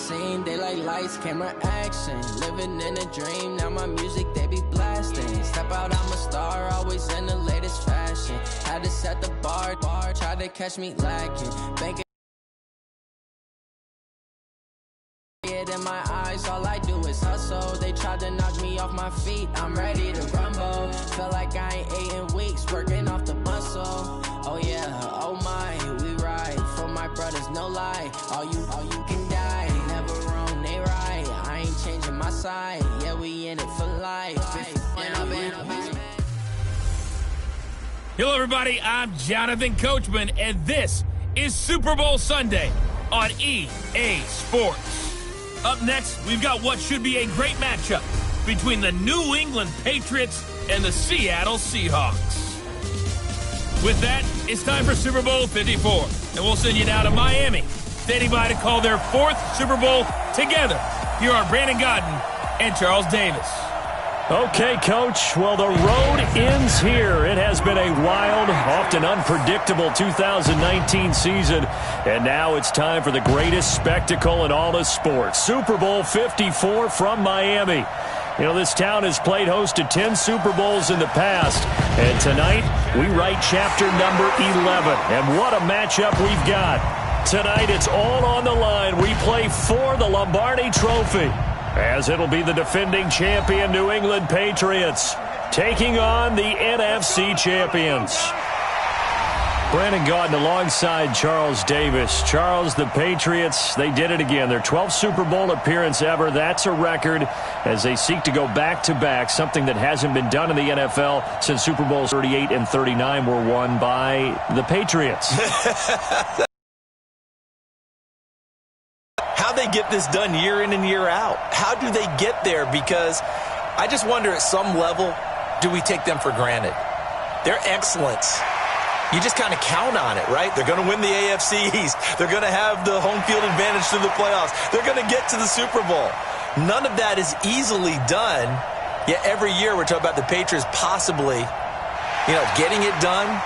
scene. They like lights, camera, action. Living in a dream, now my music they be blasting. Step out, I'm a star, always in the latest fashion. Had to set the bar, try to catch me lacking. Banking in my eyes, all I do is hustle. They tried to knock me off my feet, I'm ready to rumble. Felt like I ain't ate in weeks, working off the muscle. Oh yeah, oh my, we ride for my brothers, no lie. All you can die, never wrong, they right. I ain't changing my side, yeah, we in it for life. Hello everybody, I'm Jonathan Coachman, and this is Super Bowl Sunday on EA Sports. Up next, we've got what should be a great matchup between the New England Patriots and the Seattle Seahawks. With that, it's time for Super Bowl 54, and we'll send you down to Miami, standing by to call their fourth Super Bowl together. Here are Brandon Godden and Charles Davis. Okay, Coach. Well, the road ends here. It has been a wild, often unpredictable 2019 season, and now it's time for the greatest spectacle in all of sports. Super Bowl 54 from Miami. You know, this town has played host to 10 Super Bowls in the past, and tonight we write chapter number 11. And what a matchup we've got. Tonight it's all on the line. We play for the Lombardi Trophy, as it'll be the defending champion New England Patriots taking on the NFC champions. Brandon Gaudin alongside Charles Davis. Charles, the Patriots, they did it again. Their 12th Super Bowl appearance ever. That's a record as they seek to go back-to-back, something that hasn't been done in the NFL since Super Bowls 38 and 39 were won by the Patriots. How they get this done year in and year out? How do they get there? Because I just wonder, at some level, do we take them for granted? Their excellence, you just kind of count on it, right? They're going to win the AFC East. They're going to have the home field advantage through the playoffs. They're going to get to the Super Bowl. None of that is easily done, yet every year we're talking about the Patriots possibly, getting it done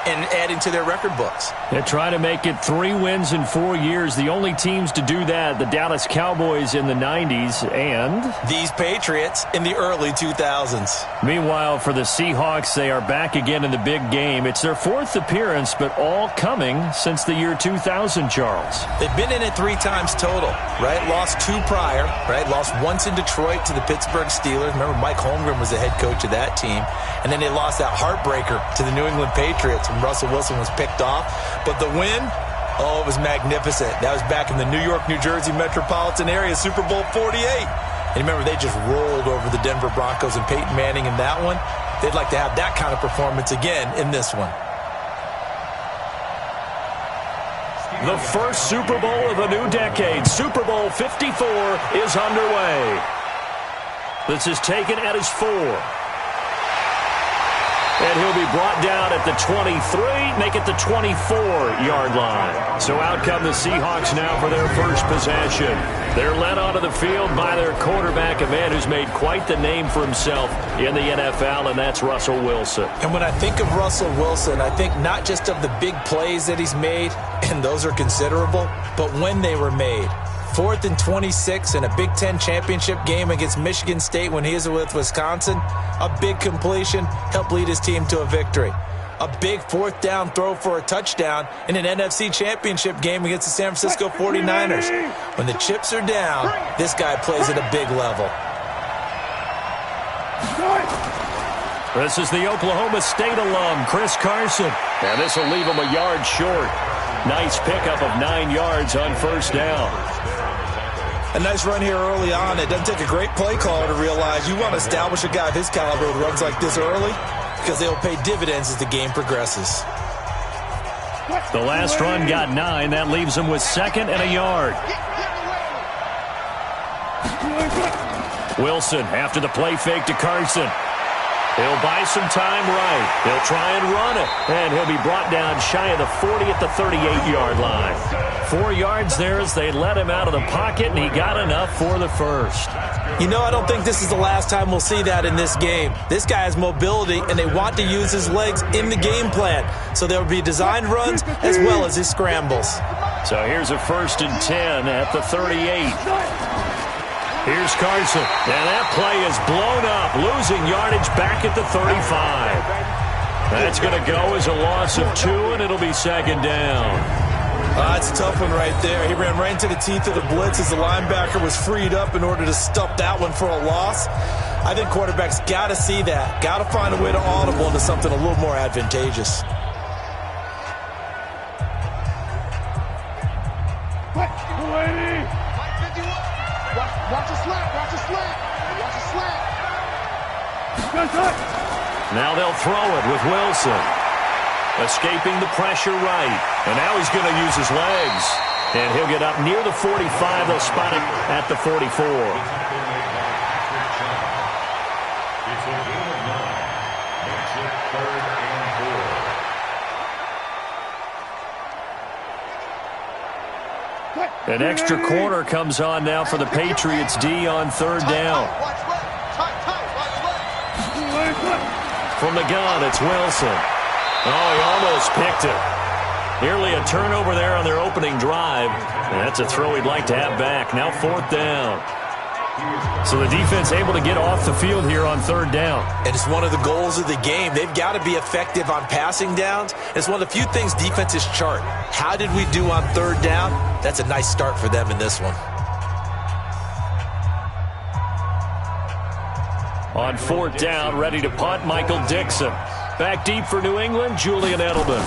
and adding to their record books. They're trying to make it 3 wins in 4 years. The only teams to do that, the Dallas Cowboys in the 90s and these Patriots in the early 2000s. Meanwhile, for the Seahawks, they are back again in the big game. It's their 4th appearance, but all coming since the year 2000, Charles. They've been in it 3 times total, right? Lost 2 prior, right? Lost once in Detroit to the Pittsburgh Steelers. Remember, Mike Holmgren was the head coach of that team. And then they lost that heartbreaker to the New England Patriots when Russell Wilson was picked off. But the win, oh, it was magnificent. That was back in the New York, New Jersey metropolitan area, Super Bowl 48. And remember, they just rolled over the Denver Broncos and Peyton Manning in that one. They'd like to have that kind of performance again in this one. The first Super Bowl of a new decade, Super Bowl 54, is underway. This is taken at his 4. And he'll be brought down at the 23, make it the 24-yard line. So out come the Seahawks now for their first possession. They're led onto the field by their quarterback, a man who's made quite the name for himself in the NFL, and that's Russell Wilson. And when I think of Russell Wilson, I think not just of the big plays that he's made, and those are considerable, but when they were made. 4th and 26 in a Big Ten championship game against Michigan State when he was with Wisconsin. A big completion helped lead his team to a victory. A big 4th down throw for a touchdown in an NFC championship game against the San Francisco 49ers. When the chips are down, this guy plays at a big level. This is the Oklahoma State alum, Chris Carson. And this will leave him a yard short. Nice pickup of 9 yards on first down. A nice run here early on. It doesn't take a great play caller to realize you want to establish a guy of his caliber who runs like this early because they'll pay dividends as the game progresses. The last run got 9. That leaves him with 2nd and a yard. Wilson after the play fake to Carson. He'll buy some time right. He'll try and run it. And he'll be brought down shy of the 40 at the 38-yard line. 4 yards there as they let him out of the pocket, and he got enough for the first. I don't think this is the last time we'll see that in this game. This guy has mobility, and they want to use his legs in the game plan. So there will be designed runs as well as his scrambles. So here's a 1st and 10 at the 38. Here's Carson. And that play is blown up, losing yardage back at the 35. That's going to go as a loss of 2, and it'll be 2nd down. It's a tough one right there. He ran right into the teeth of the blitz as the linebacker was freed up in order to stop that one for a loss. I think quarterbacks got to see that. Got to find a way to audible into something a little more advantageous. Watch a slant. Watch a slant. Now they'll throw it with Wilson. Escaping the pressure right. And now he's going to use his legs. And he'll get up near the 45. They'll spot it at the 44. An extra corner comes on now for the Patriots D on 3rd down. From the gun, it's Wilson. Oh, he almost picked it. Nearly a turnover there on their opening drive. And that's a throw he'd like to have back. Now 4th down. So the defense able to get off the field here on 3rd down. And it's one of the goals of the game. They've got to be effective on passing downs. It's one of the few things defenses chart. How did we do on 3rd down? That's a nice start for them in this one. On 4th down, ready to punt, Michael Dixon. Back deep for New England, Julian Edelman.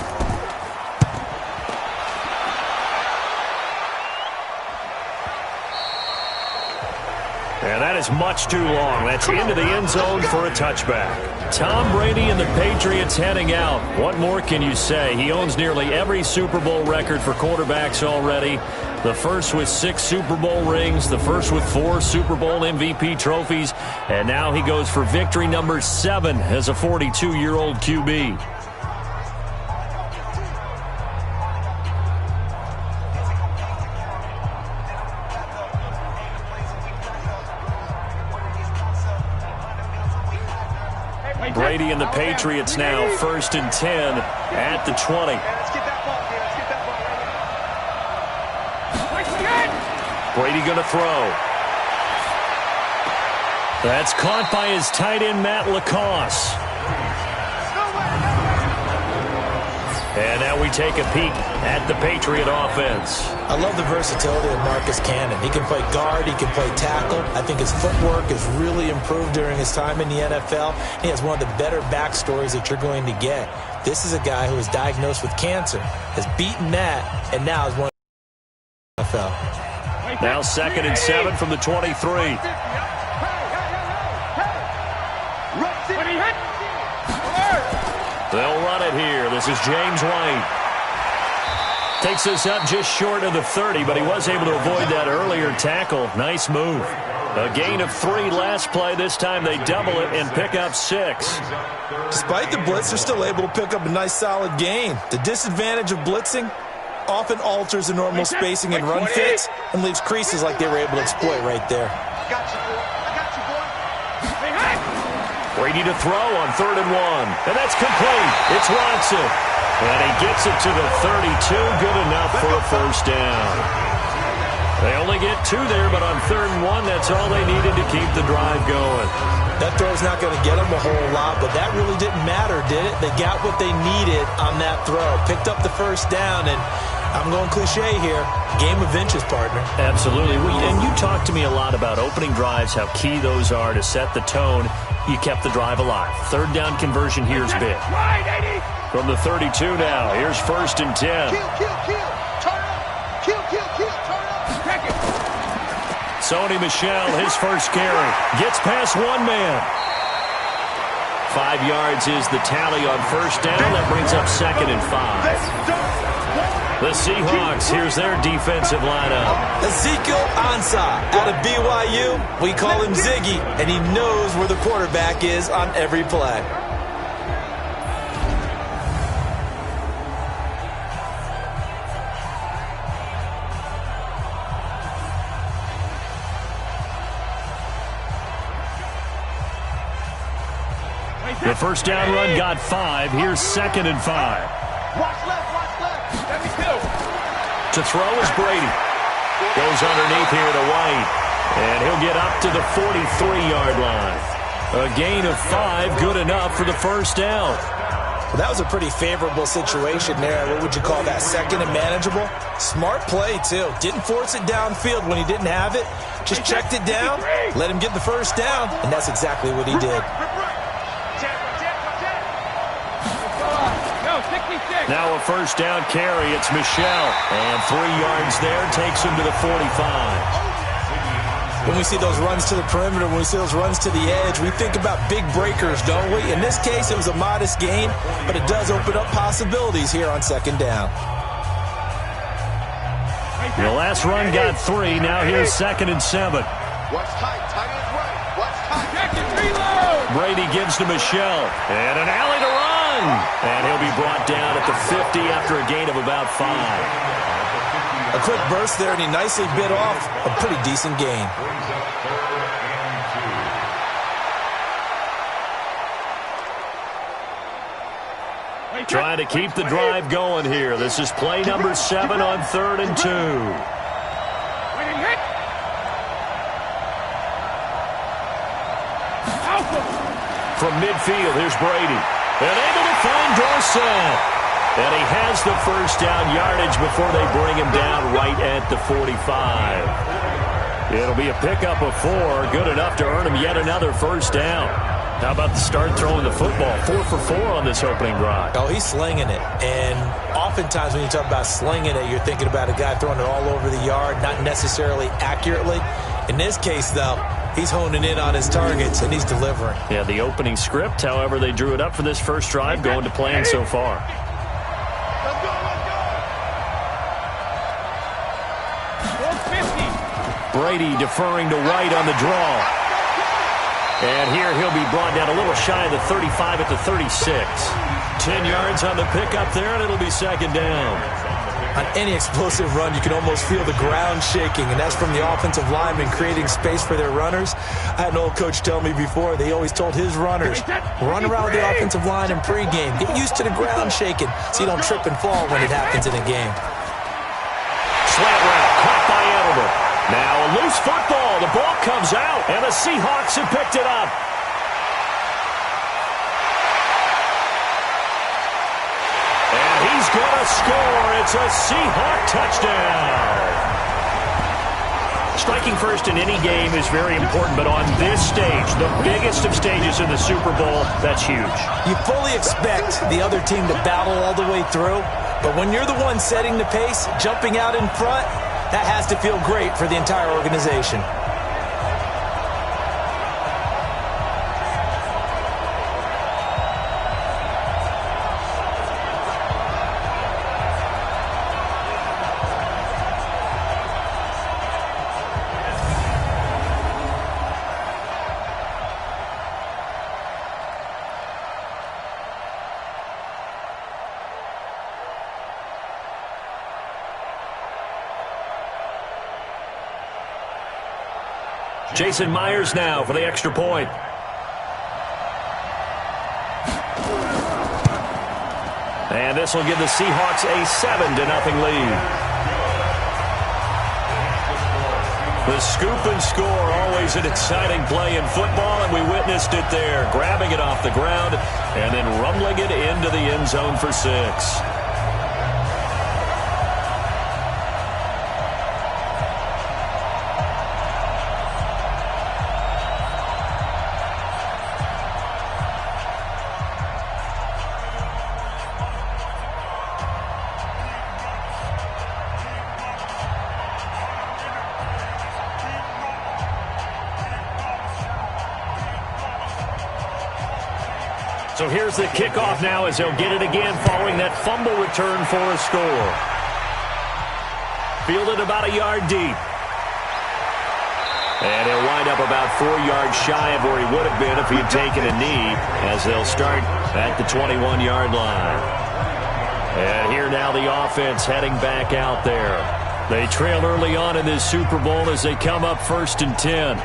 And that is much too long. That's into the end zone for a touchback. Tom Brady and the Patriots heading out. What more can you say? He owns nearly every Super Bowl record for quarterbacks already. The first with 6 Super Bowl rings, the first with 4 Super Bowl MVP trophies, and now he goes for victory number 7 as a 42-year-old QB. Brady and the Patriots now 1st and 10 at the 20. Brady going to throw. That's caught by his tight end, Matt LaCosse. And now we take a peek at the Patriot offense. I love the versatility of Marcus Cannon. He can play guard, he can play tackle. I think his footwork has really improved during his time in the NFL. He has one of the better backstories that you're going to get. This is a guy who was diagnosed with cancer, has beaten that, and now is one of the NFL. Now 2nd and 7 from the 23. They'll run it here. This is James White. Takes this up just short of the 30, but he was able to avoid that earlier tackle. Nice move. A gain of 3 last play. This time they double it and pick up 6. Despite the blitz, they're still able to pick up a nice solid gain. The disadvantage of blitzing often alters the normal spacing and run fits and leaves creases like they were able to exploit right there. I got you, boy. Brady to throw on 3rd and 1. And that's complete. It's Watson. And he gets it to the 32. Good enough for a 1st down. They only get 2 there, but on 3rd and 1, that's all they needed to keep the drive going. That throw's not going to get them a whole lot, but that really didn't matter, did it? They got what they needed on that throw. Picked up the 1st down, and I'm going cliche here. Game of inches, partner. Absolutely. And you talk to me a lot about opening drives, how key those are to set the tone. You kept the drive alive. 3rd down conversion here is big. From the 32 now, here's 1st and 10. Sony Michel, his first carry. Gets past 1 man. 5 yards is the tally on 1st down. That brings up 2nd and 5. The Seahawks, here's their defensive lineup. Ezekiel Ansah out of BYU. We call him Ziggy, and he knows where the quarterback is on every play. The 1st down run got 5. Here's 2nd and 5. Watch left. Let me go. To throw is Brady. Goes underneath here to White. And he'll get up to the 43-yard line. A gain of 5, good enough for the first down. Well, that was a pretty favorable situation there. What would you call that? Second and manageable? Smart play, too. Didn't force it downfield when he didn't have it. Just checked it down, let him get the first down, and that's exactly what he did. Now a first down carry. It's Michelle. And 3 yards there takes him to the 45. When we see those runs to the perimeter, when we see those runs to the edge, we think about big breakers, don't we? In this case, it was a modest gain, but it does open up possibilities here on second down. The last run got 3. Now here's 2nd and 7. What's tight? Tight is right. What's tight? Brady gives to Michelle. And an alley to run. And he'll be brought down at the 50 after a gain of about 5. A quick burst there, and he nicely bit off a pretty decent gain. Trying to keep the drive going here. This is play number 7 on 3rd and 2. From midfield, here's Brady. And able to find Dorsett. And he has the first down yardage before they bring him down right at the 45. It'll be a pickup of 4. Good enough to earn him yet another first down. How about the start throwing the football? 4 for 4 on this opening drive. Oh, he's slinging it. And oftentimes when you talk about slinging it, you're thinking about a guy throwing it all over the yard, not necessarily accurately. In this case, though, he's honing in on his targets, and he's delivering. Yeah, the opening script, however they drew it up for this first drive, going to plan so far. Brady deferring to White on the draw. And here he'll be brought down a little shy of the 35 at the 36. 10 yards on the pickup there, and it'll be second down. On any explosive run, you can almost feel the ground shaking, and that's from the offensive linemen creating space for their runners. I had an old coach tell me before, they always told his runners, run around the offensive line in pregame. Get used to the ground shaking so you don't trip and fall when it happens in a game. Slant route, caught by Edelman. Now a loose football. The ball comes out, and the Seahawks have picked it up. And he's going to score. It's a Seahawk touchdown. Striking first in any game is very important, but on this stage, the biggest of stages in the Super Bowl, that's huge. You fully expect the other team to battle all the way through, but when you're the one setting the pace, jumping out in front, that has to feel great for the entire organization. Jason Myers now for the extra point. And this will give the Seahawks a 7-0 lead. The scoop and score, always an exciting play in football, and we witnessed it there. Grabbing it off the ground and then rumbling it into the end zone for 6. So here's the kickoff now as they'll get it again following that fumble return for a score. Fielded about a yard deep. And he'll wind up about 4 yards shy of where he would have been if he had taken a knee, as they'll start at the 21-yard line. And here now the offense heading back out there. They trail early on in this Super Bowl as they come up 1st and 10.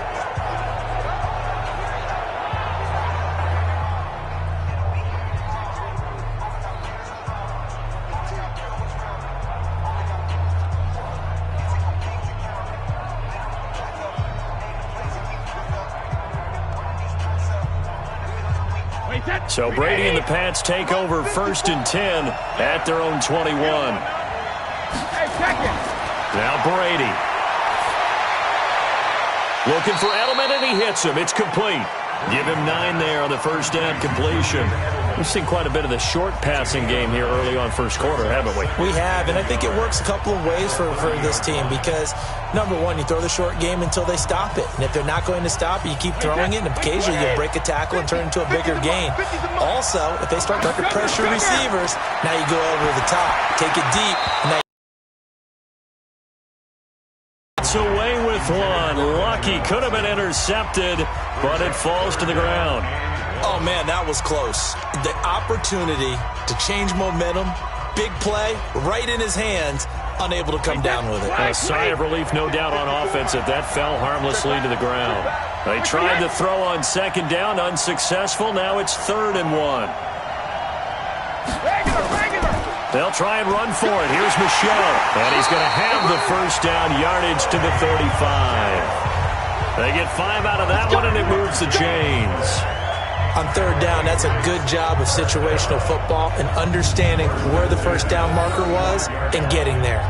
So Brady and the Pats take over 1st and 10 at their own 21. Now Brady. Looking for Edelman, and he hits him. It's complete. Give him 9 there on the first down completion. We've seen quite a bit of the short passing game here early on first quarter, haven't we? We have, and I think it works a couple of ways for this team because, number one, you throw the short game until they stop it. And if they're not going to stop it, you keep throwing it, and occasionally you'll break a tackle and turn it into a bigger gain. Also, if they start to pressure receivers, now you go over the top. Take it deep, and now away with one. Lucky. Could have been intercepted, but it falls to the ground. Oh, man, that was close. The opportunity to change momentum, big play, right in his hands, unable to come down with it. A sigh of relief, no doubt, on offense that fell harmlessly to the ground. They tried to throw on 2nd down, unsuccessful. Now it's 3rd and 1. They'll try and run for it. Here's Michelle, and he's going to have the first down, yardage to the 35. They get 5 out of that one, and it moves the chains. On 3rd down, that's a good job of situational football and understanding where the first down marker was and getting there.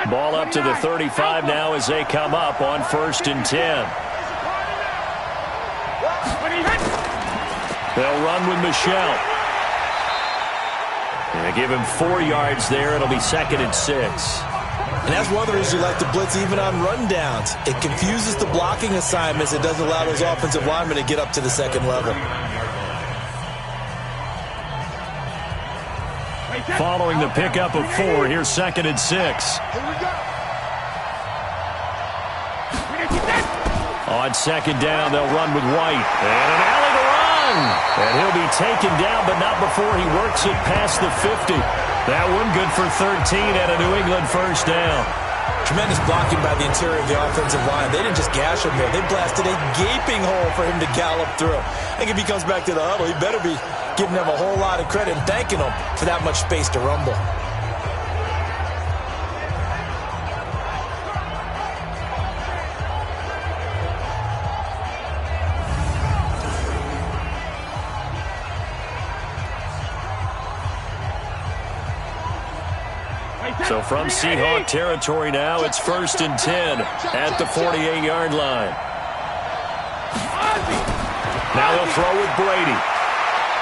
Ball up to the 35 now as they come up on 1st and 10. They'll run with Michelle. And give him 4 yards there. It'll be 2nd and 6. And that's one of the reasons you like to blitz even on rundowns. It confuses the blocking assignments. It doesn't allow those offensive linemen to get up to the 2nd level. Following the pickup of 4, here's 2nd and 6. On 2nd down, they'll run with White. And an alley to run. And he'll be taken down, but not before he works it past the 50. That one good for 13 and a New England first down. Tremendous blocking by the interior of the offensive line. They didn't just gash him there. They blasted a gaping hole for him to gallop through. I think if he comes back to the huddle, he better be giving them a whole lot of credit and thanking them for that much space to rumble. So from Seahawk territory now, it's 1st and 10 at the 48-yard line. Now they'll throw with Brady.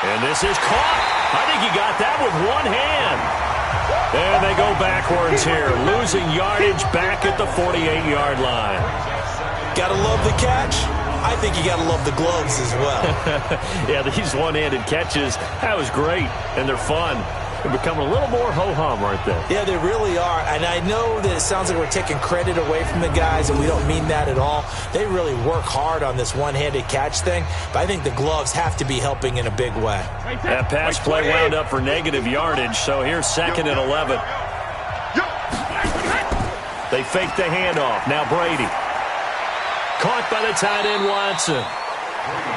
And this is caught. I think he got that with one hand. And they go backwards here, losing yardage back at the 48-yard line. Gotta love the catch. I think you gotta love the gloves as well. Yeah, these one-handed catches, that was great, and they're fun. They're becoming a little more ho-hum, aren't they? Yeah, they really are. And I know that it sounds like we're taking credit away from the guys, and we don't mean that at all. They really work hard on this one-handed catch thing, but I think the gloves have to be helping in a big way. That pass play wound up for negative yardage, so here's 2nd and 11. They fake the handoff. Now Brady. Caught by the tight end, Watson.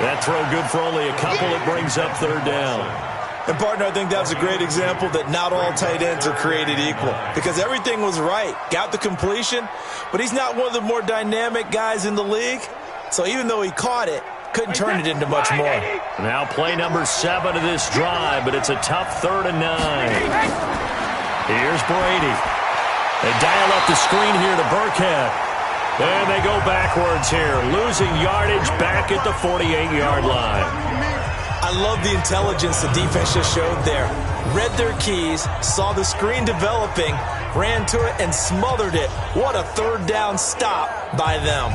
That throw good for only a couple. It brings up 3rd down. And, partner, I think that's a great example that not all tight ends are created equal because everything was right. Got the completion, but he's not one of the more dynamic guys in the league. So even though he caught it, couldn't turn it into much more. Now play number 7 of this drive, but it's a tough 3rd and 9. Here's Brady. They dial up the screen here to Burkhead. And they go backwards here, losing yardage back at the 48-yard line. I love the intelligence the defense just showed there. Read their keys, saw the screen developing, ran to it, and smothered it. What a 3rd down stop by them.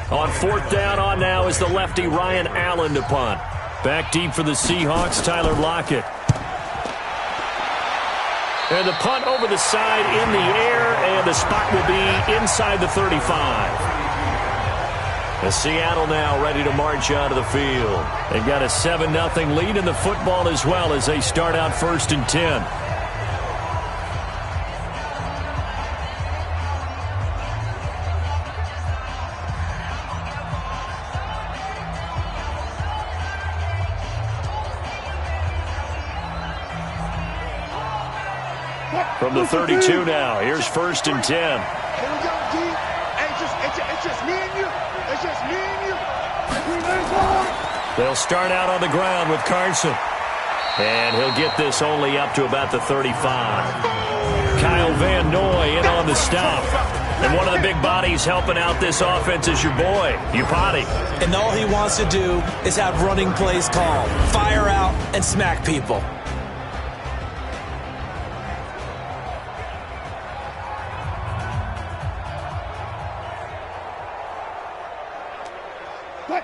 On 4th down, on now is the lefty Ryan Allen to punt. Back deep for the Seahawks, Tyler Lockett. And the punt over the side in the air, and the spot will be inside the 35. And Seattle now ready to march out of the field. They've got a 7-0 lead in the football as well as they start out 1st and 10. From the 32 now, here's 1st and 10. Here we go, D. Hey, it's just me and you. It's just me and you. They'll start out on the ground with Carson. And he'll get this only up to about the 35. Kyle Van Noy in on the stop. And one of the big bodies helping out this offense is your boy, Upati. And all he wants to do is have running plays called. Fire out and smack people.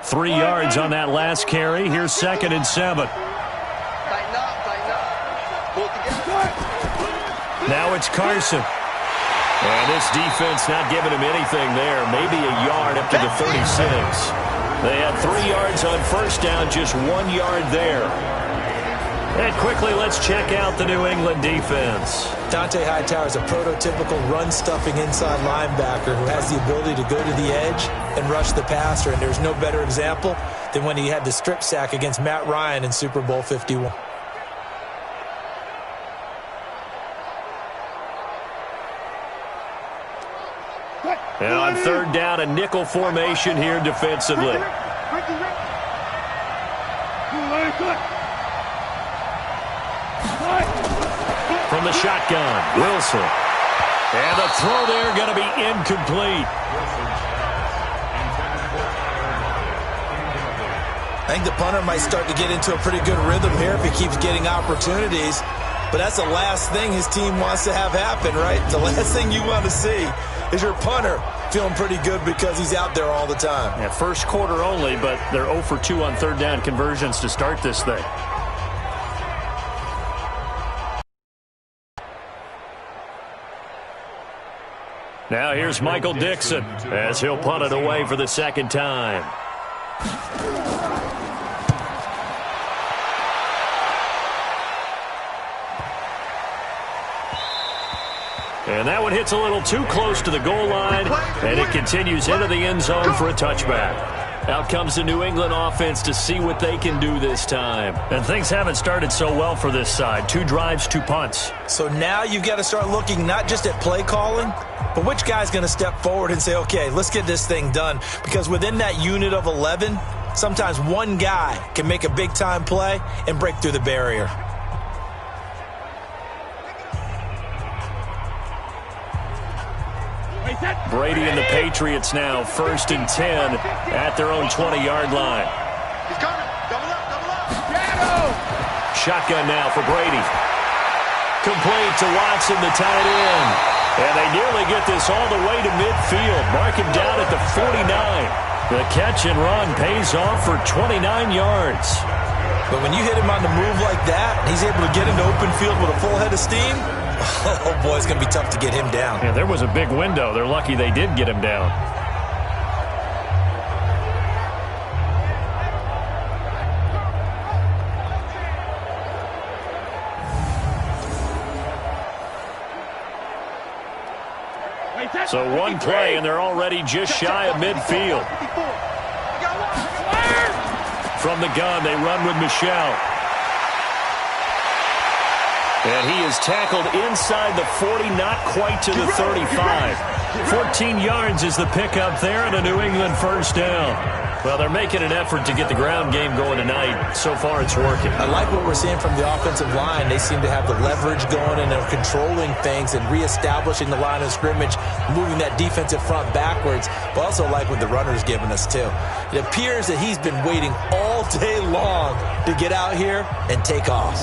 Three yards on that last carry. Here's 2nd and 7. Tighten up, tighten up. Pull together. Now it's Carson. And this defense not giving him anything there. Maybe a yard up to the 36. They had 3 yards on 1st down, just 1 yard there. And quickly, let's check out the New England defense. Dante Hightower is a prototypical run-stuffing inside linebacker who has the ability to go to the edge and rush the passer, and there's no better example than when he had the strip sack against Matt Ryan in Super Bowl 51. And on 3rd down, a nickel formation here defensively. From the shotgun, Wilson. And the throw there going to be incomplete. I think the punter might start to get into a pretty good rhythm here if he keeps getting opportunities. But that's the last thing his team wants to have happen, right? The last thing you want to see is your punter feeling pretty good because he's out there all the time. Yeah, first quarter only, but they're 0 for 2 on 3rd down conversions to start this thing. Now here's Michael Dixon as he'll punt it away for the 2nd time. And that one hits a little too close to the goal line, and it continues into the end zone for a touchback. Out comes the New England offense to see what they can do this time. And things haven't started so well for this side. 2 drives, 2 punts. So now you've got to start looking not just at play calling, but which guy's going to step forward and say, okay, let's get this thing done. Because within that unit of 11, sometimes one guy can make a big-time play and break through the barrier. Brady and the Patriots now 1st and 10 at their own 20-yard line. He's coming. Double up. Shotgun now for Brady. Complete to Watson, the tight end. And they nearly get this all the way to midfield. Mark him down at the 49. The catch and run pays off for 29 yards. But when you hit him on the move like that, and he's able to get into open field with a full head of steam, oh boy, it's going to be tough to get him down. Yeah, there was a big window. They're lucky they did get him down. So one play, and they're already just shy of midfield. From the gun, they run with Michelle. And he is tackled inside the 40, not quite to the 35. 14 yards is the pickup there, and a New England 1st down. Well, they're making an effort to get the ground game going tonight. So far, it's working. I like what we're seeing from the offensive line. They seem to have the leverage going, and they're controlling things and reestablishing the line of scrimmage, moving that defensive front backwards. But also like what the runner's giving us, too. It appears that he's been waiting all day long to get out here and take off.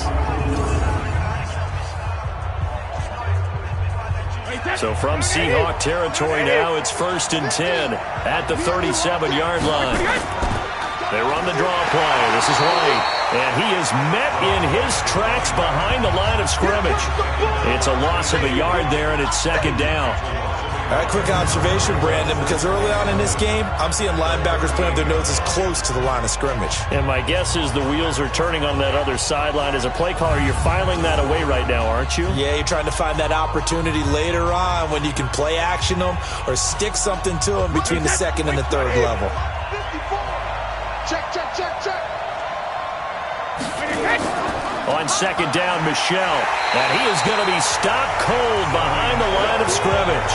So from Seahawk territory now, it's 1st and 10 at the 37-yard line. They run the draw play. This is White. And he is met in his tracks behind the line of scrimmage. It's a loss of a yard there, and it's 2nd down. All right, quick observation, Brandon, because early on in this game, I'm seeing linebackers playing their noses close to the line of scrimmage. And my guess is the wheels are turning on that other sideline. As a play caller, you're filing that away right now, aren't you? Yeah, you're trying to find that opportunity later on when you can play action them or stick something to them between the second and the third level. Check, check, check, check. On second down, Michelle. And he is going to be stopped cold behind the line of scrimmage.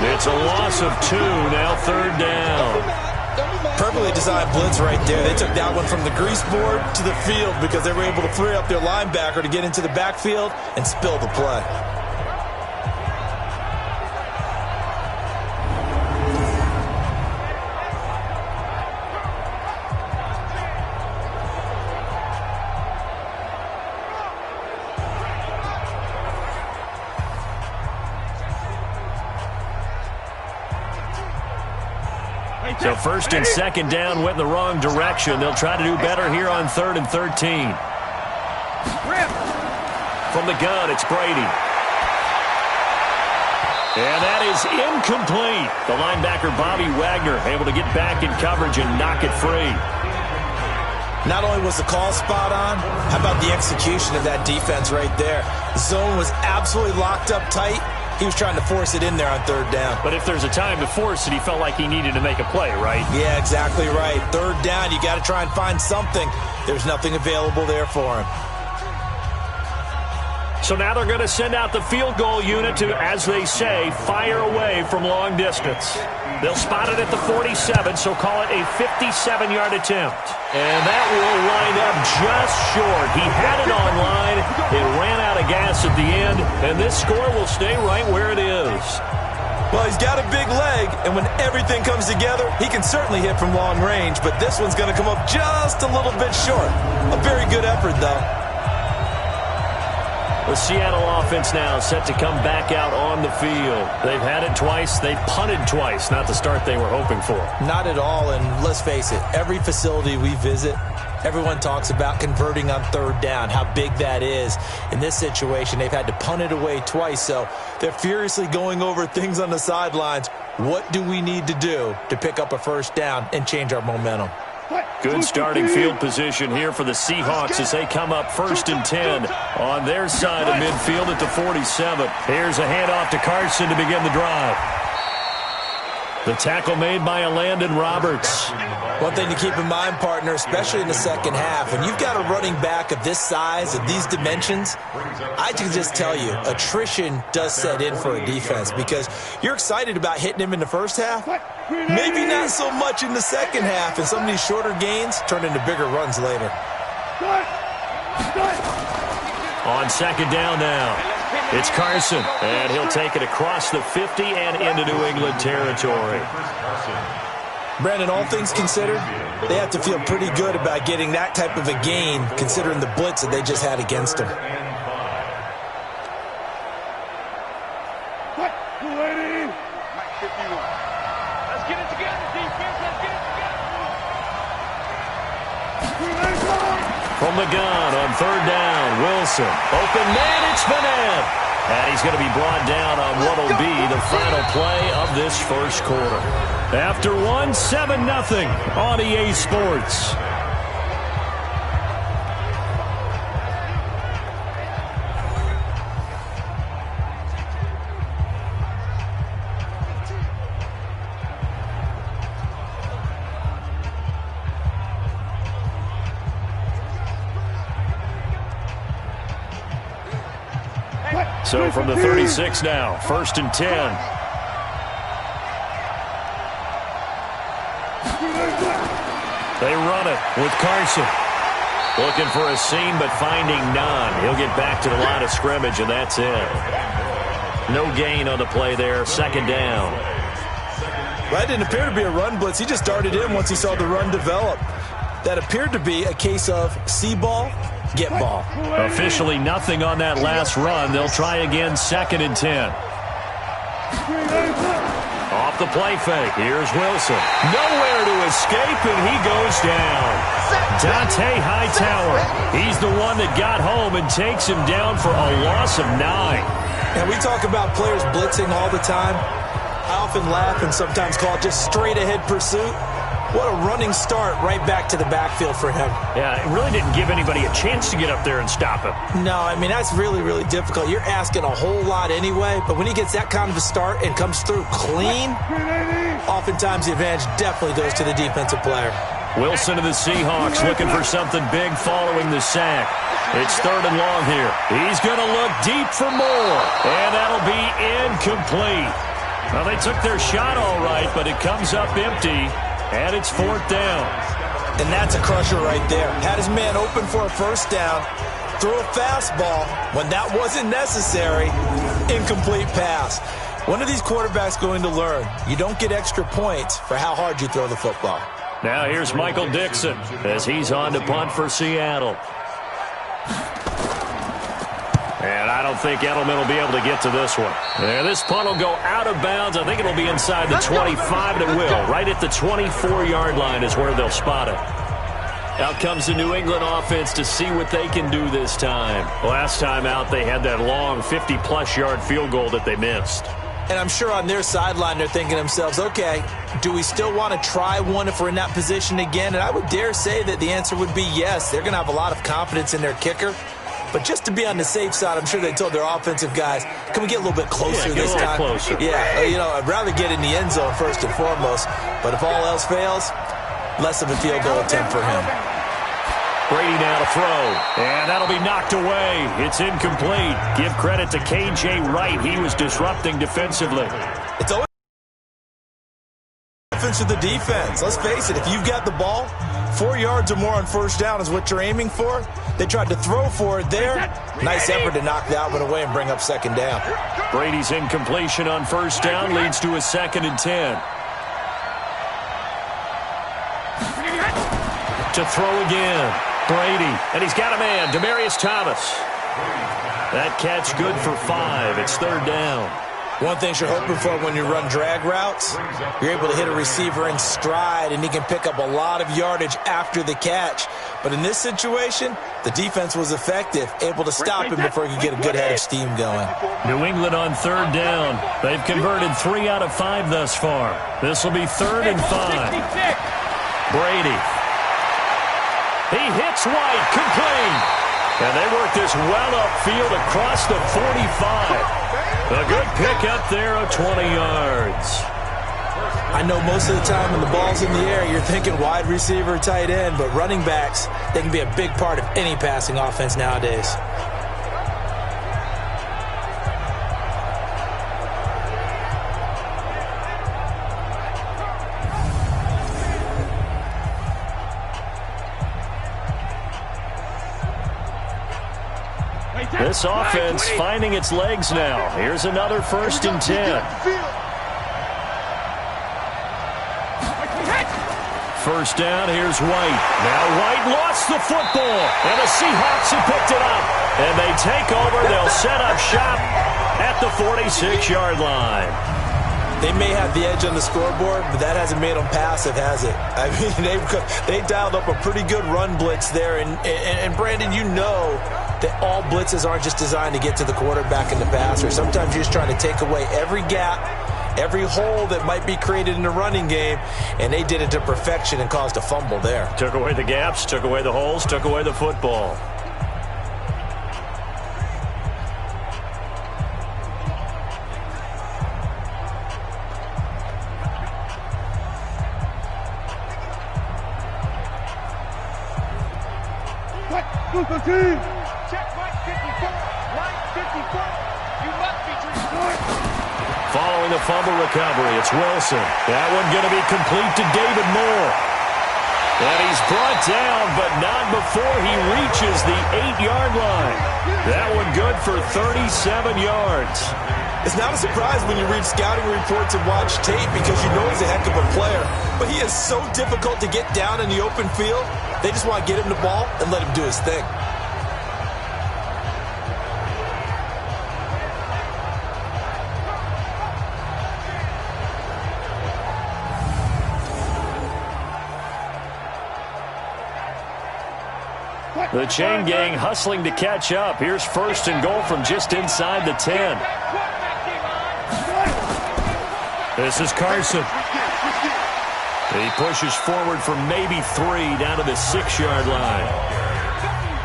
It's a loss of 2, now third down. Perfectly designed blitz right there. They took that one from the grease board to the field because they were able to free up their linebacker to get into the backfield and spill the play. So first and second down went in the wrong direction. They'll try to do better here on 3rd and 13. From the gun, it's Brady. And that is incomplete. The linebacker, Bobby Wagner, able to get back in coverage and knock it free. Not only was the call spot on, how about the execution of that defense right there? The zone was absolutely locked up tight. He was trying to force it in there on 3rd down. But if there's a time to force it, he felt like he needed to make a play, right? Yeah, exactly right. 3rd down, you got to try and find something. There's nothing available there for him. So now they're going to send out the field goal unit to, as they say, fire away from long distance. They'll spot it at the 47, so call it a 57-yard attempt. And that will line up just short. He had it on line. It ran out of gas at the end, and this score will stay right where it is. Well, he's got a big leg, and when everything comes together, he can certainly hit from long range, but this one's going to come up just a little bit short. A very good effort, though. The Seattle offense now set to come back out on the field. They've had it twice. They've punted twice. Not the start they were hoping for. Not at all, and let's face it, every facility we visit, everyone talks about converting on 3rd down, how big that is. In this situation, they've had to punt it away twice, so they're furiously going over things on the sidelines. What do we need to do to pick up a 1st down and change our momentum? Good starting field position here for the Seahawks as they come up 1st and 10 on their side of midfield at the 47. Here's a handoff to Carson to begin the drive. The tackle made by Landon Roberts. One thing to keep in mind, partner, especially in the second half, when you've got a running back of this size, of these dimensions, I can just tell you, attrition does set in for a defense because you're excited about hitting him in the first half. Maybe not so much in the second half, and some of these shorter gains turn into bigger runs later. On second down now, it's Carson, and he'll take it across the 50 and into New England territory. Brandon, all things considered, they have to feel pretty good about getting that type of a gain considering the blitz that they just had against them. Let's get it together, defense. Let's get it together. From the gun on 3rd down, Wilson. Open man, it's Vanette. And he's going to be brought down on what will be the final play of this first quarter. After one, 7-0 on EA Sports. So from the 36 now, 1st and 10. They run it with Carson. Looking for a seam, but finding none. He'll get back to the line of scrimmage, and that's it. No gain on the play there, 2nd down. Well, that didn't appear to be a run blitz. He just darted in once he saw the run develop. That appeared to be a case of see ball, get ball. Officially nothing on that last run. They'll try again, 2nd and 10. Off the play fake. Here's Wilson. Nowhere to escape, and he goes down. Dante Hightower. He's the one that got home and takes him down for a loss of 9. And we talk about players blitzing all the time. I often laugh and sometimes call it just straight-ahead pursuit. What a running start right back to the backfield for him. Yeah, it really didn't give anybody a chance to get up there and stop him. No, I mean, that's really, really difficult. You're asking a whole lot anyway, but when he gets that kind of a start and comes through clean, oftentimes the advantage definitely goes to the defensive player. Wilson of the Seahawks looking for something big following the sack. It's 3rd and long here. He's going to look deep for more, and that'll be incomplete. Well, they took their shot all right, but it comes up empty, and it's 4th down. And that's a crusher right there. Had his man open for a first down, threw a fastball when that wasn't necessary, incomplete pass. When are these quarterbacks going to learn? You don't get extra points for how hard you throw the football. Now here's Michael Dixon as he's on to punt for Seattle. And I don't think Edelman will be able to get to this one. And this punt will go out of bounds. I think it'll be inside the 25, and it will. Right at the 24-yard line is where they'll spot it. Out comes the New England offense to see what they can do this time. Last time out, they had that long 50-plus yard field goal that they missed. And I'm sure on their sideline they're thinking to themselves, okay, do we still want to try one if we're in that position again? And I would dare say that the answer would be yes. They're going to have a lot of confidence in their kicker. But just to be on the safe side, I'm sure they told their offensive guys, can we get a little bit closer this time? Closer. Yeah, you know, I'd rather get in the end zone first and foremost. But if all else fails, less of a field goal attempt for him. Brady now to throw, and that'll be knocked away. It's incomplete. Give credit to K.J. Wright. He was disrupting defensively. It's always offense to the defense. Let's face it, if you've got the ball, 4 yards or more on first down is what you're aiming for. They tried to throw for it there. Nice effort to knock that one away and bring up 2nd down. Brady's incompletion on first down leads to a 2nd and 10. To throw again. Brady, and he's got a man, Demaryius Thomas. That catch good for 5. It's 3rd down. One thing you're hoping for when you run drag routes, you're able to hit a receiver in stride, and he can pick up a lot of yardage after the catch. But in this situation, the defense was effective, able to stop him before he could get a good head of steam going. New England on 3rd down. They've converted 3 out of 5 thus far. This will be 3rd and 5. Brady. He hits White, complete. And they work this well upfield across the 45. A good pick up there of 20 yards. I know most of the time when the ball's in the air, you're thinking wide receiver, tight end, but running backs, they can be a big part of any passing offense nowadays. This offense finding its legs now. Here's another 1st and 10. 1st down, here's White. Now White lost the football, and the Seahawks have picked it up. And they take over. They'll set up shop at the 46-yard line. They may have the edge on the scoreboard, but that hasn't made them passive, has it? I mean, they dialed up a pretty good run blitz there. And Brandon, you know that all blitzes aren't just designed to get to the quarterback and the passer. Sometimes you're just trying to take away every gap, every hole that might be created in the running game, and they did it to perfection and caused a fumble there. Took away the gaps, took away the holes, took away the football. Check right 54, line 54. You must be true. Following the fumble recovery, it's Wilson. That one going to be complete to David Moore. And he's brought down, but not before he reaches the 8-yard line. That one good for 37 yards. It's not a surprise when you read scouting reports and watch tape because you know he's a heck of a player. But he is so difficult to get down in the open field. They just want to get him the ball and let him do his thing. The chain gang hustling to catch up. Here's 1st and goal from just inside the 10. This is Carson. He pushes forward for maybe 3 down to the 6-yard line.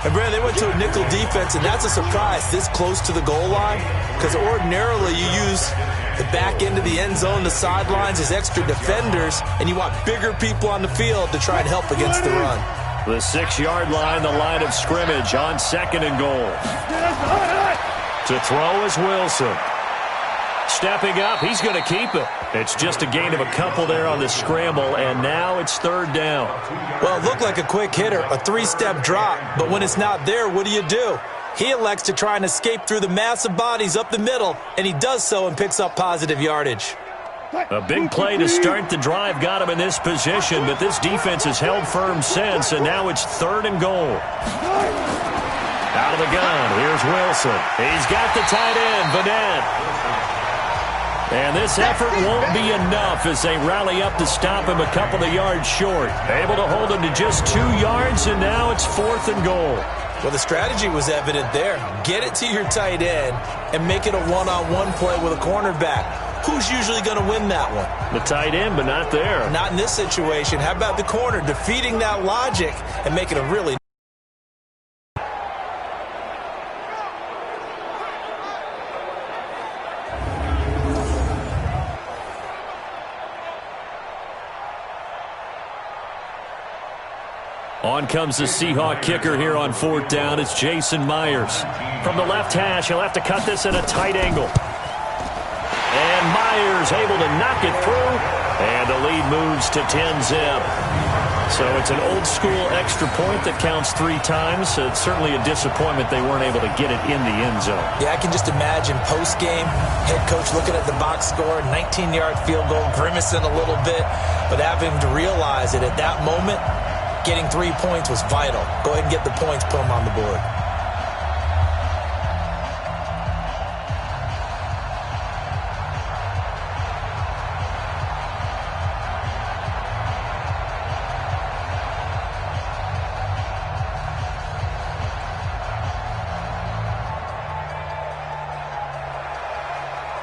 And, Brad, they went to a nickel defense, and that's a surprise this close to the goal line, because ordinarily you use the back end of the end zone, the sidelines as extra defenders, and you want bigger people on the field to try and help against the run. The 6-yard line, the line of scrimmage on 2nd and goal. To throw is Wilson. Stepping up, he's going to keep it. It's just a gain of a couple there on the scramble, and now it's 3rd down. Well, it looked like a quick hitter, a 3-step drop, but when it's not there, what do? He elects to try and escape through the massive bodies up the middle, and he does so and picks up positive yardage. A big play to start the drive got him in this position, but this defense has held firm since, and now it's 3rd and goal. Out of the gun, here's Wilson. He's got the tight end, Vanette. And this effort won't be enough as they rally up to stop him a couple of yards short. Able to hold him to just 2 yards, and now it's 4th and goal. Well, the strategy was evident there. Get it to your tight end and make it a one-on-one play with a cornerback. Who's usually going to win that one? The tight end, but not there. Not in this situation. How about the corner defeating that logic and making a really On comes the Seahawk kicker here on 4th down. It's Jason Myers. From the left hash, he'll have to cut this at a tight angle. And Myers able to knock it through. And the lead moves to 10-zip. So it's an old-school extra point that counts 3 times. So it's certainly a disappointment they weren't able to get it in the end zone. Yeah, I can just imagine post-game, head coach looking at the box score, 19-yard field goal, grimacing a little bit. But having to realize that at that moment, getting 3 points was vital. Go ahead and get the points, put them on the board.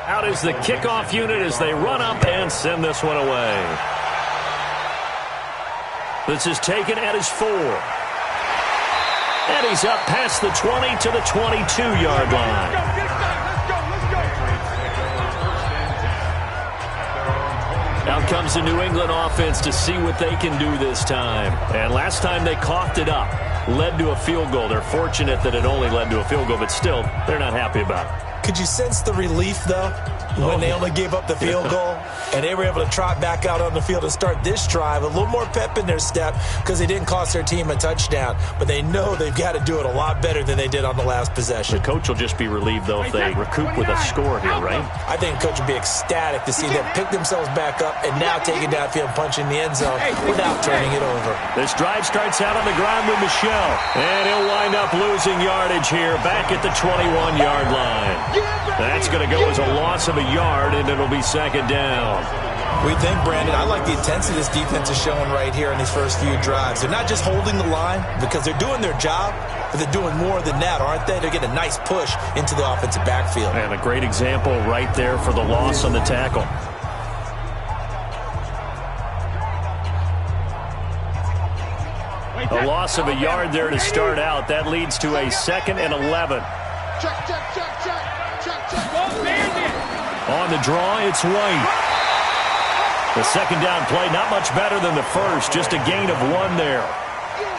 Out is the kickoff unit as they run up and send this one away. This is taken at his 4. And he's up past the 20 to the 22-yard line. Out comes the New England offense to see what they can do this time. And last time they coughed it up, led to a field goal. They're fortunate that it only led to a field goal, but still, they're not happy about it. Could you sense the relief, though, when they only gave up the field goal and they were able to trot back out on the field and start this drive? A little more pep in their step because they didn't cost their team a touchdown, but they know they've got to do it a lot better than they did on the last possession. The coach will just be relieved, though, if they recoup with a score here, right? I think the coach will be ecstatic to see them pick themselves back up and now take it downfield and punch in the end zone without turning it over. This drive starts out on the ground with Michel, and he'll wind up losing yardage here back at the 21-yard line. That's going to go as a loss of a yard, and it'll be 2nd down. We think, Brandon, I like the intensity this defense is showing right here in these first few drives. They're not just holding the line because they're doing their job, but they're doing more than that, aren't they? They're getting a nice push into the offensive backfield. And a great example right there for the loss on the tackle. A loss of a yard there to start out. That leads to a 2nd and 11. On the draw, it's White. The 2nd down play, not much better than the first, just a gain of 1 there.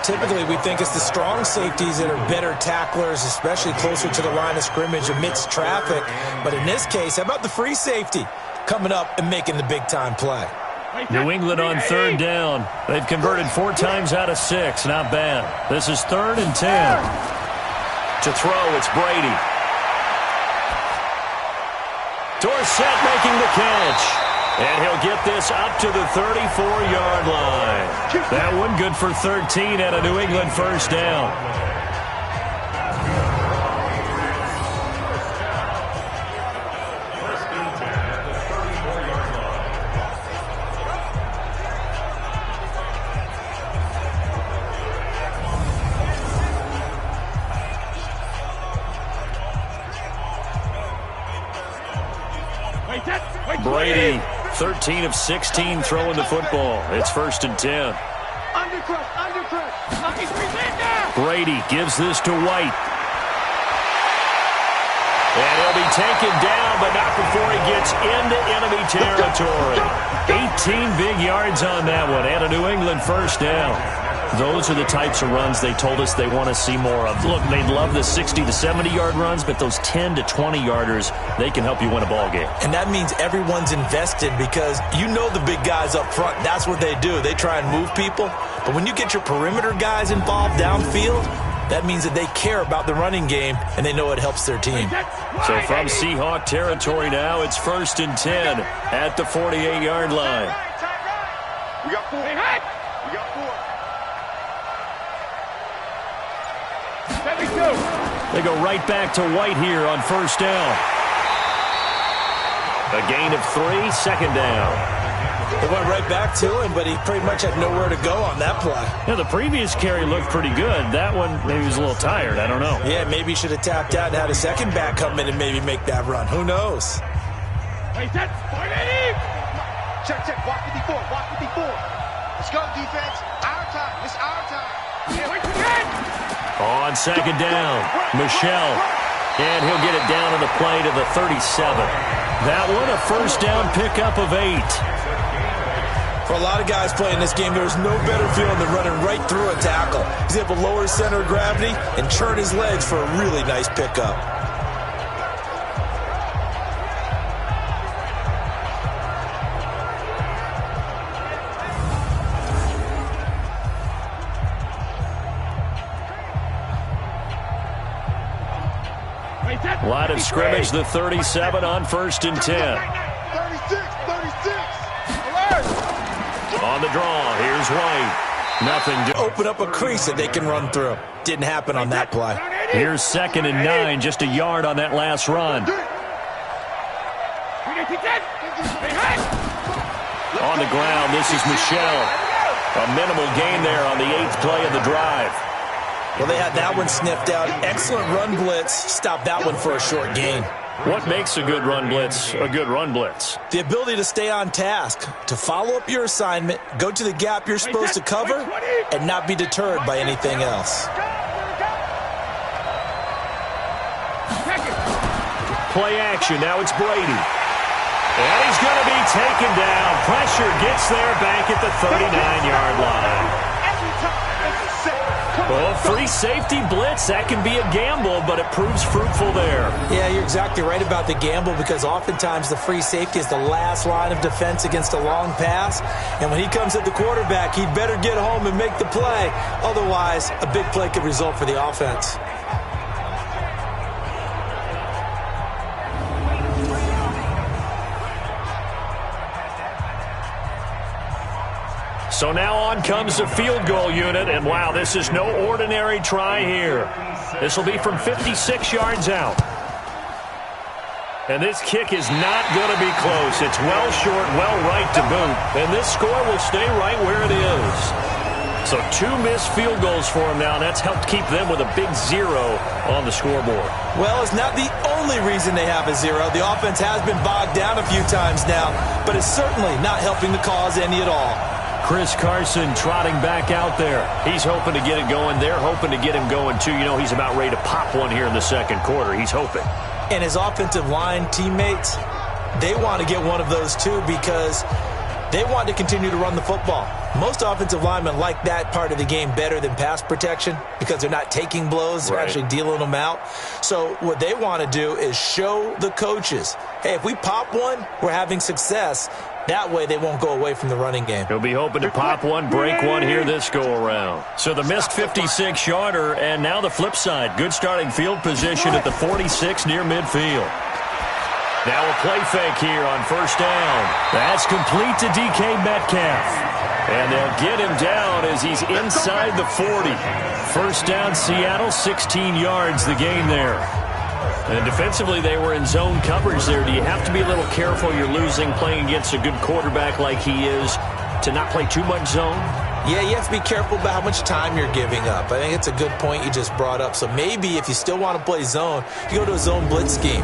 Typically, we think it's the strong safeties that are better tacklers, especially closer to the line of scrimmage amidst traffic. But in this case, how about the free safety coming up and making the big-time play? New England on 3rd down. They've converted 4 times out of 6. Not bad. This is 3rd and 10. To throw, it's Brady. Dorsett making the catch. And he'll get this up to the 34-yard line. That one good for 13 and a New England 1st down. Brady 13 of 16 throwing the football. It's 1st and 10. Brady gives this to White. And he'll be taken down, but not before he gets into enemy territory. 18 big yards on that one, and a New England first down. Those are the types of runs they told us they want to see more of. Look, they love the 60 to 70-yard runs, but those 10 to 20-yarders, they can help you win a ball game. And that means everyone's invested because you know the big guys up front. That's what they do. They try and move people. But when you get your perimeter guys involved downfield, that means that they care about the running game, and they know it helps their team. So from Seahawk territory now, it's 1st and 10 at the 48-yard line. We got 4. We got 4. They go right back to White here on 1st down. A gain of 3, 2nd down. They went right back to him, but he pretty much had nowhere to go on that play. Yeah, the previous carry looked pretty good. That one, maybe he was a little tired. I don't know. Yeah, maybe he should have tapped out and had a second back come in and maybe make that run. Who knows? Check. Walk 54. Walk 54. Let's go, defense. Our time. It's our time. On 2nd down, Michelle. And he'll get it down on the play to the 37. That one, a 1st down pickup of 8. For a lot of guys playing this game, there's no better feeling than running right through a tackle. He's able to lower his center of gravity and churn his legs for a really nice pickup. Line of scrimmage, the 37 on 1st and 10. 36. On the draw, here's White. Nothing to open up a crease that they can run through. Didn't happen on that play. Here's 2nd and 9, just a yard on that last run. On the ground, this is Michelle. A minimal gain there on the 8th play of the drive. Well, they had that one sniffed out. Excellent run blitz. Stop that one for a short gain. What makes a good run blitz a good run blitz? The ability to stay on task, to follow up your assignment, go to the gap you're supposed to cover, and not be deterred by anything else. Play action. Now it's Brady. And he's going to be taken down. Pressure gets there back at the 39-yard line. Well, free safety blitz, that can be a gamble, but it proves fruitful there. Yeah, you're exactly right about the gamble because oftentimes the free safety is the last line of defense against a long pass. And when he comes at the quarterback, he'd better get home and make the play. Otherwise, a big play could result for the offense. So now on comes the field goal unit, and wow, this is no ordinary try here. This will be from 56 yards out. And this kick is not going to be close. It's well short, well right to boot. And this score will stay right where it is. So 2 missed field goals for him now. That's helped keep them with a big 0 on the scoreboard. Well, it's not the only reason they have a 0. The offense has been bogged down a few times now, but it's certainly not helping the cause any at all. Chris Carson trotting back out there. He's hoping to get it going. They're hoping to get him going, too. You know, he's about ready to pop one here in the second quarter. He's hoping. And his offensive line teammates, they want to get one of those, too, because they want to continue to run the football. Most offensive linemen like that part of the game better than pass protection because they're not taking blows. They're actually dealing them out. So what they want to do is show the coaches, hey, if we pop one, we're having success. That way they won't go away from the running game. He'll be hoping to pop one, break one here this go-around. So the missed 56-yarder, and now the flip side. Good starting field position at the 46 near midfield. Now a play fake here on 1st down. That's complete to DK Metcalf. And they'll get him down as he's inside the 40. 1st down, Seattle, 16 yards the gain there. And defensively, they were in zone coverage there. Do you have to be a little careful you're losing playing against a good quarterback like he is to not play too much zone? Yeah, you have to be careful about how much time you're giving up. I think it's a good point you just brought up. So maybe if you still want to play zone, you go to a zone blitz scheme.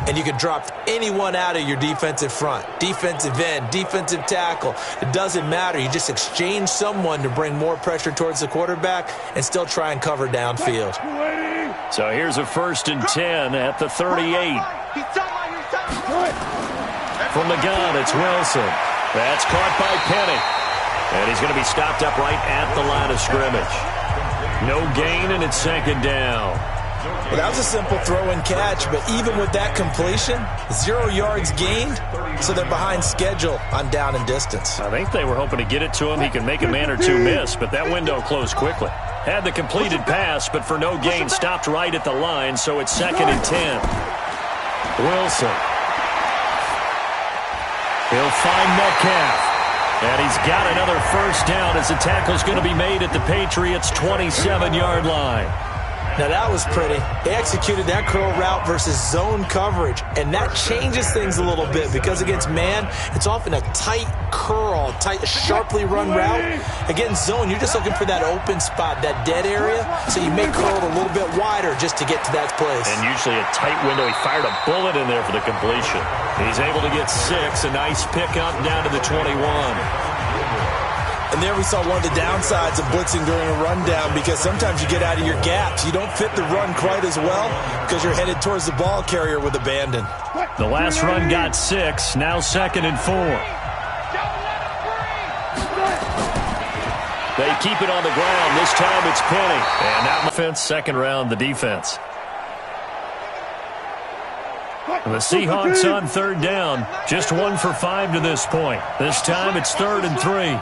and you can drop anyone out of your defensive front. Defensive end, defensive tackle. It doesn't matter. You just exchange someone to bring more pressure towards the quarterback and still try and cover downfield. So here's a 1st and 10 at the 38. From the gun, it's Wilson. That's caught by Penny. And he's going to be stopped up right at the line of scrimmage. No gain, and it's 2nd down. Well, that was a simple throw and catch, but even with that completion, 0 yards gained, so they're behind schedule on down and distance. I think they were hoping to get it to him. He could make a man or two miss, but that window closed quickly. Had the completed pass, but for no gain, stopped right at the line, so it's 2nd and 10. Wilson. He'll find Metcalf. And he's got another 1st down as the tackle's going to be made at the Patriots' 27-yard line. Now that was pretty. They executed that curl route versus zone coverage, and that changes things a little bit because against man, it's often a tight curl, tight, sharply run route. Against zone, you're just looking for that open spot, that dead area, so you may curl it a little bit wider just to get to that place. And usually a tight window. He fired a bullet in there for the completion. He's able to get 6, a nice pickup down to the 21. And there we saw one of the downsides of blitzing during a rundown because sometimes you get out of your gaps. You don't fit the run quite as well because you're headed towards the ball carrier with abandon. The last run got 6, now 2nd and 4. They keep it on the ground. This time it's Penny. And now offense, 2nd round, the defense. The Seahawks on 3rd down. Just 1 for 5 to this point. This time it's 3rd and 3.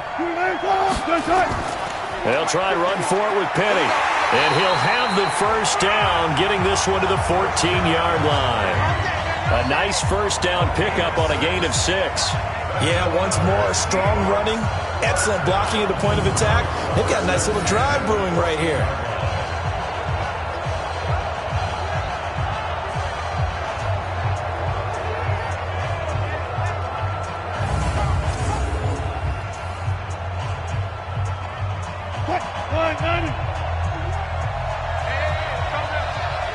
They'll try run for it with Penny. And he'll have the 1st down, getting this one to the 14-yard line. A nice 1st down pickup on a gain of 6. Yeah, once more, strong running, excellent blocking at the point of attack. They've got a nice little drive brewing right here.